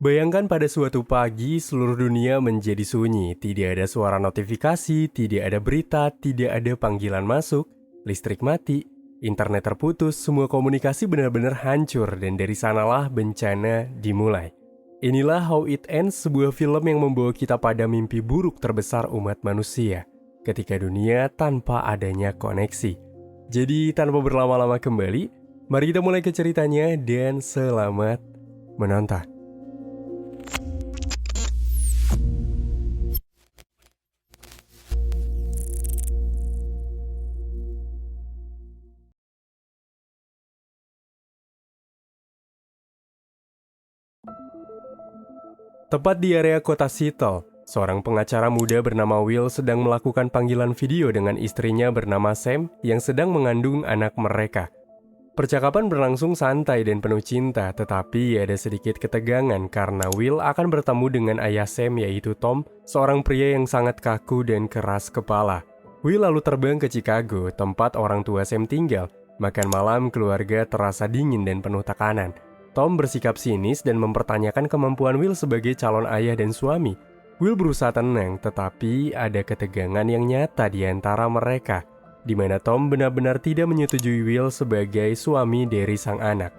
Bayangkan pada suatu pagi seluruh dunia menjadi sunyi, tidak ada suara notifikasi, tidak ada berita, tidak ada panggilan masuk, listrik mati, internet terputus, semua komunikasi benar-benar hancur dan dari sanalah bencana dimulai. Inilah How It Ends, sebuah film yang membawa kita pada mimpi buruk terbesar umat manusia, ketika dunia tanpa adanya koneksi. Jadi tanpa berlama-lama kembali, mari kita mulai ke ceritanya dan selamat menonton. Tepat di area kota Seattle, seorang pengacara muda bernama Will sedang melakukan panggilan video dengan istrinya bernama Sam yang sedang mengandung anak mereka. Percakapan berlangsung santai dan penuh cinta, tetapi ada sedikit ketegangan karena Will akan bertemu dengan ayah Sam yaitu Tom, seorang pria yang sangat kaku dan keras kepala. Will lalu terbang ke Chicago, tempat orang tua Sam tinggal. Makan malam keluarga terasa dingin dan penuh tekanan. Tom bersikap sinis dan mempertanyakan kemampuan Will sebagai calon ayah dan suami. Will berusaha tenang, tetapi ada ketegangan yang nyata di antara mereka, di mana Tom benar-benar tidak menyetujui Will sebagai suami dari sang anak.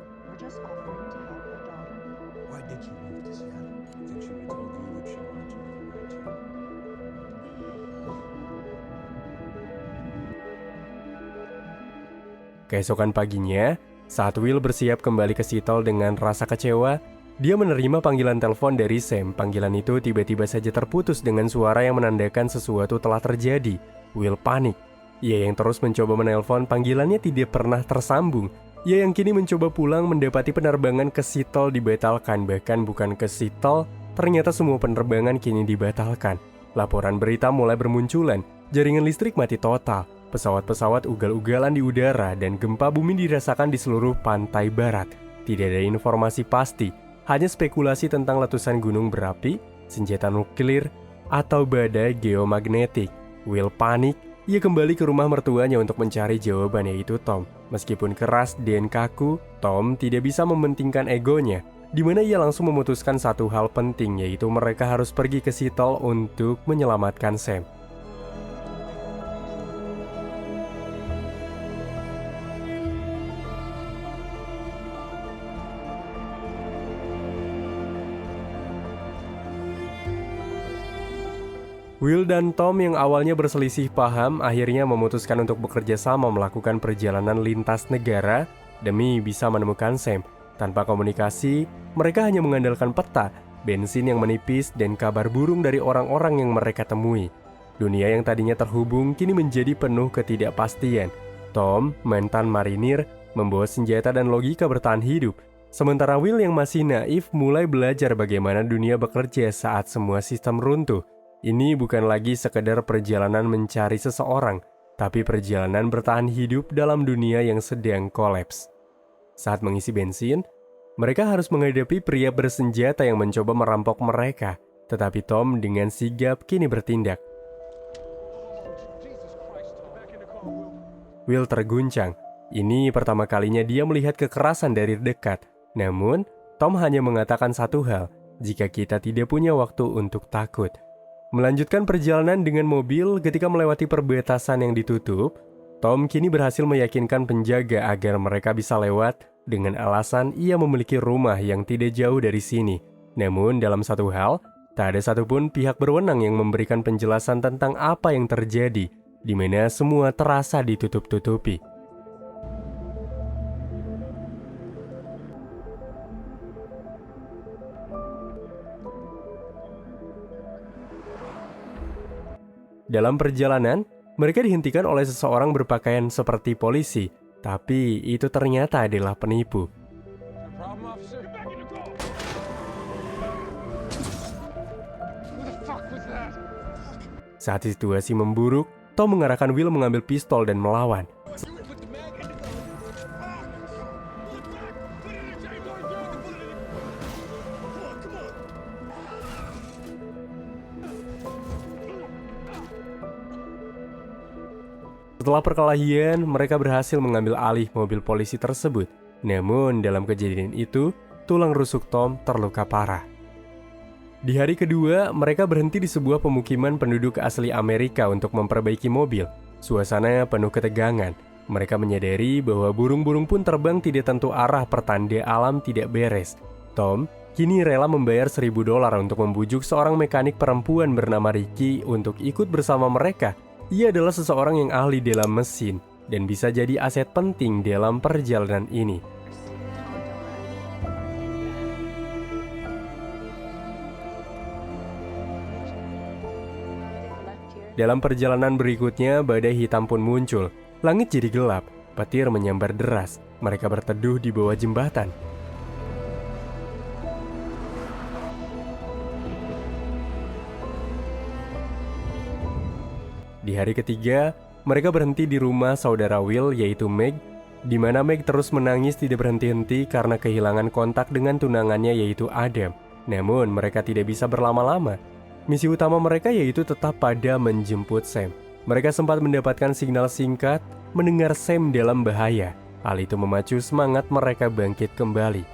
Keesokan paginya, saat Will bersiap kembali ke Seattle dengan rasa kecewa, dia menerima panggilan telepon dari Sam. Panggilan itu tiba-tiba saja terputus dengan suara yang menandakan sesuatu telah terjadi. Will panik. Ia yang terus mencoba menelpon, panggilannya tidak pernah tersambung. Ia yang kini mencoba pulang mendapati penerbangan ke Seattle dibatalkan. Bahkan bukan ke Seattle, ternyata semua penerbangan kini dibatalkan. Laporan berita mulai bermunculan. Jaringan listrik mati total. Pesawat-pesawat ugal-ugalan di udara dan gempa bumi dirasakan di seluruh pantai barat. Tidak ada informasi pasti, hanya spekulasi tentang letusan gunung berapi, senjata nuklir, atau badai geomagnetik. Will panik, ia kembali ke rumah mertuanya untuk mencari jawaban yaitu Tom. Meskipun keras dan kaku, Tom tidak bisa mementingkan egonya, di mana ia langsung memutuskan satu hal penting yaitu mereka harus pergi ke Seattle untuk menyelamatkan Sam. Will dan Tom yang awalnya berselisih paham akhirnya memutuskan untuk bekerja sama melakukan perjalanan lintas negara demi bisa menemukan Sam. Tanpa komunikasi, mereka hanya mengandalkan peta, bensin yang menipis, dan kabar burung dari orang-orang yang mereka temui. Dunia yang tadinya terhubung kini menjadi penuh ketidakpastian. Tom, mantan marinir, membawa senjata dan logika bertahan hidup. Sementara Will yang masih naif mulai belajar bagaimana dunia bekerja saat semua sistem runtuh. Ini bukan lagi sekedar perjalanan mencari seseorang, tapi perjalanan bertahan hidup dalam dunia yang sedang kolaps. Saat mengisi bensin, mereka harus menghadapi pria bersenjata yang mencoba merampok mereka, tetapi Tom dengan sigap kini bertindak. Will terguncang. Ini pertama kalinya dia melihat kekerasan dari dekat. Namun, Tom hanya mengatakan satu hal, jika kita tidak punya waktu untuk takut. Melanjutkan perjalanan dengan mobil ketika melewati perbatasan yang ditutup, Tom kini berhasil meyakinkan penjaga agar mereka bisa lewat dengan alasan ia memiliki rumah yang tidak jauh dari sini. Namun dalam satu hal, tak ada satupun pihak berwenang yang memberikan penjelasan tentang apa yang terjadi, di mana semua terasa ditutup-tutupi. Dalam perjalanan, mereka dihentikan oleh seseorang berpakaian seperti polisi, tapi itu ternyata adalah penipu. Saat situasi memburuk, Tom mengarahkan Will mengambil pistol dan melawan. Setelah perkelahian, mereka berhasil mengambil alih mobil polisi tersebut. Namun, dalam kejadian itu, tulang rusuk Tom terluka parah. Di hari kedua, mereka berhenti di sebuah pemukiman penduduk asli Amerika untuk memperbaiki mobil. Suasana penuh ketegangan. Mereka menyadari bahwa burung-burung pun terbang tidak tentu arah, pertanda alam tidak beres. Tom kini rela membayar $1.000 untuk membujuk seorang mekanik perempuan bernama Ricky untuk ikut bersama mereka. Ia adalah seseorang yang ahli dalam mesin dan bisa jadi aset penting dalam perjalanan ini. Dalam perjalanan berikutnya, badai hitam pun muncul. Langit jadi gelap, petir menyambar deras. Mereka berteduh di bawah jembatan. Di hari ketiga, mereka berhenti di rumah saudara Will, yaitu Meg, di mana Meg terus menangis tidak berhenti-henti karena kehilangan kontak dengan tunangannya, yaitu Adam. Namun, mereka tidak bisa berlama-lama. Misi utama mereka yaitu tetap pada menjemput Sam. Mereka sempat mendapatkan signal singkat mendengar Sam dalam bahaya. Hal itu memacu semangat mereka bangkit kembali.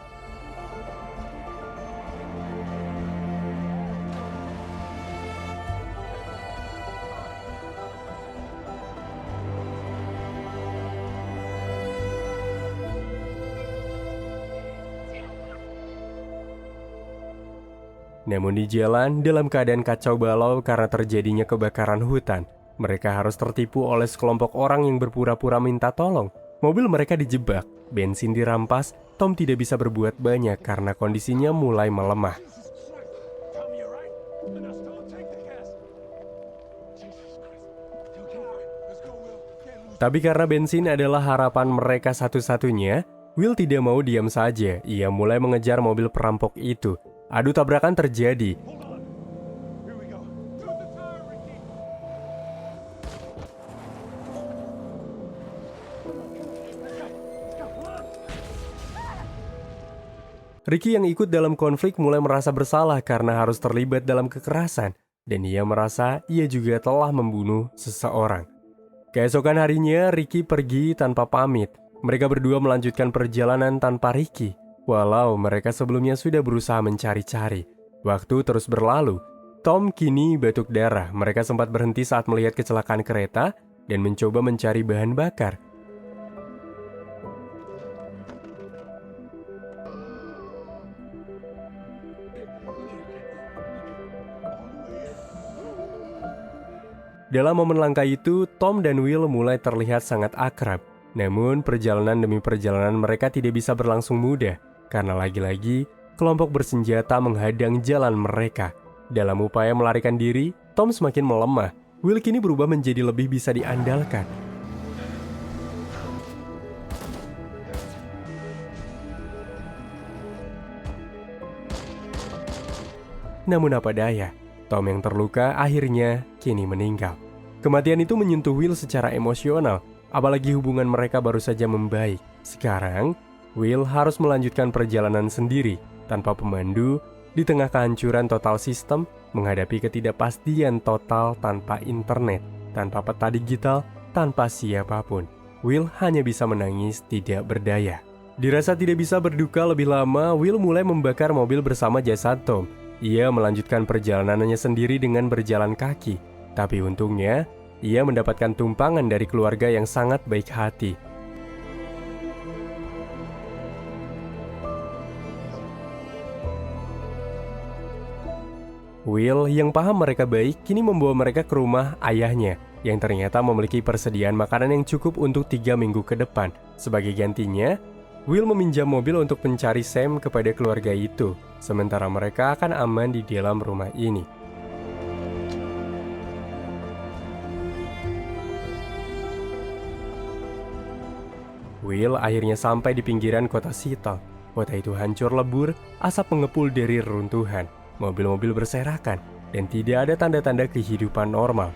Namun di jalan, dalam keadaan kacau balau karena terjadinya kebakaran hutan, mereka harus tertipu oleh sekelompok orang yang berpura-pura minta tolong. Mobil mereka dijebak, bensin dirampas, Tom tidak bisa berbuat banyak karena kondisinya mulai melemah. Tapi karena bensin adalah harapan mereka satu-satunya, Will tidak mau diam saja. Ia mulai mengejar mobil perampok itu. Adu tabrakan terjadi. Ricky yang ikut dalam konflik mulai merasa bersalah karena harus terlibat dalam kekerasan, dan ia merasa ia juga telah membunuh seseorang. Keesokan harinya, Ricky pergi tanpa pamit. Mereka berdua melanjutkan perjalanan tanpa Ricky. Walau mereka sebelumnya sudah berusaha mencari-cari. Waktu terus berlalu. Tom kini batuk darah. Mereka sempat berhenti saat melihat kecelakaan kereta dan mencoba mencari bahan bakar. Dalam momen langka itu, Tom dan Will mulai terlihat sangat akrab. Namun, perjalanan demi perjalanan mereka tidak bisa berlangsung mudah. Karena lagi-lagi, kelompok bersenjata menghadang jalan mereka. Dalam upaya melarikan diri, Tom semakin melemah. Will kini berubah menjadi lebih bisa diandalkan. Namun apa daya, Tom yang terluka akhirnya kini meninggal. Kematian itu menyentuh Will secara emosional, apalagi hubungan mereka baru saja membaik. Sekarang, Will harus melanjutkan perjalanan sendiri, tanpa pemandu, di tengah kehancuran total sistem, menghadapi ketidakpastian total tanpa internet, tanpa peta digital, tanpa siapapun. Will hanya bisa menangis tidak berdaya. Dirasa tidak bisa berduka lebih lama, Will mulai membakar mobil bersama jasad Tom. Ia melanjutkan perjalanannya sendiri dengan berjalan kaki. Tapi untungnya, ia mendapatkan tumpangan dari keluarga yang sangat baik hati. Will yang paham mereka baik kini membawa mereka ke rumah ayahnya yang ternyata memiliki persediaan makanan yang cukup untuk 3 minggu ke depan. Sebagai gantinya, Will meminjam mobil untuk mencari Sam kepada keluarga itu, sementara mereka akan aman di dalam rumah ini. Will akhirnya sampai di pinggiran kota Seattle. Kota itu hancur lebur, asap mengepul dari reruntuhan. Mobil-mobil berserakan, dan tidak ada tanda-tanda kehidupan normal.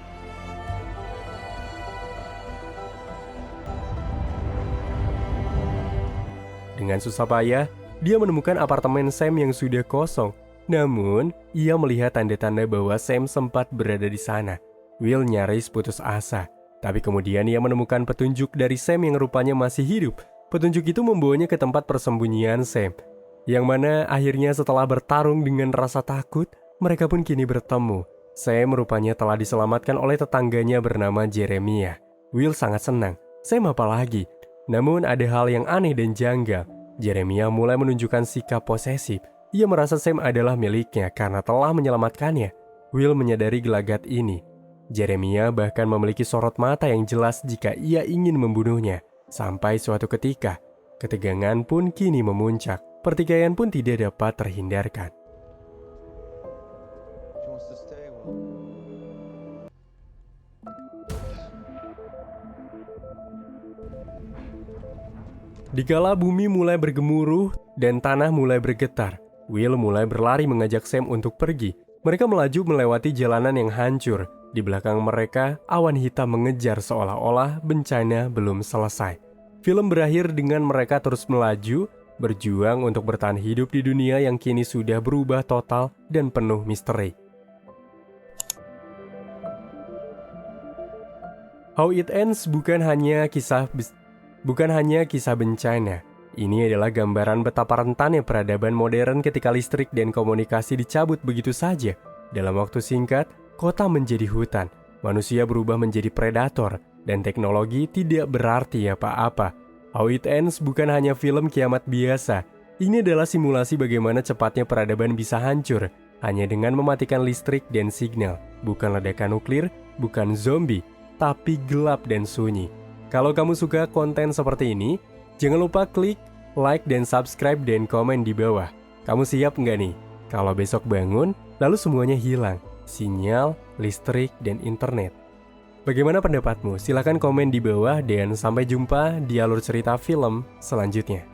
Dengan susah payah, dia menemukan apartemen Sam yang sudah kosong. Namun, ia melihat tanda-tanda bahwa Sam sempat berada di sana. Will nyaris putus asa. Tapi kemudian ia menemukan petunjuk dari Sam yang rupanya masih hidup. Petunjuk itu membawanya ke tempat persembunyian Sam. Yang mana akhirnya setelah bertarung dengan rasa takut, mereka pun kini bertemu. Sam rupanya telah diselamatkan oleh tetangganya bernama Jeremiah. Will sangat senang. Sam apa lagi? Namun ada hal yang aneh dan janggal. Jeremiah mulai menunjukkan sikap posesif. Ia merasa Sam adalah miliknya karena telah menyelamatkannya. Will menyadari gelagat ini. Jeremiah bahkan memiliki sorot mata yang jelas jika ia ingin membunuhnya. Sampai suatu ketika, ketegangan pun kini memuncak. Pertikaian pun tidak dapat terhindarkan. Dikala bumi mulai bergemuruh dan tanah mulai bergetar, Will mulai berlari mengajak Sam untuk pergi. Mereka melaju melewati jalanan yang hancur. Di belakang mereka, awan hitam mengejar seolah-olah bencana belum selesai. Film berakhir dengan mereka terus melaju, berjuang untuk bertahan hidup di dunia yang kini sudah berubah total dan penuh misteri. How It Ends bukan hanya kisah bencana. Ini adalah gambaran betapa rentannya peradaban modern ketika listrik dan komunikasi dicabut begitu saja. Dalam waktu singkat, kota menjadi hutan, manusia berubah menjadi predator, dan teknologi tidak berarti apa-apa. How It Ends bukan hanya film kiamat biasa. Ini adalah simulasi bagaimana cepatnya peradaban bisa hancur, hanya dengan mematikan listrik dan signal. Bukan ledakan nuklir, bukan zombie, tapi gelap dan sunyi. Kalau kamu suka konten seperti ini, jangan lupa klik like dan subscribe dan komen di bawah. Kamu siap nggak nih? Kalau besok bangun, lalu semuanya hilang. Sinyal, listrik, dan internet. Bagaimana pendapatmu? Silahkan komen di bawah dan sampai jumpa di alur cerita film selanjutnya.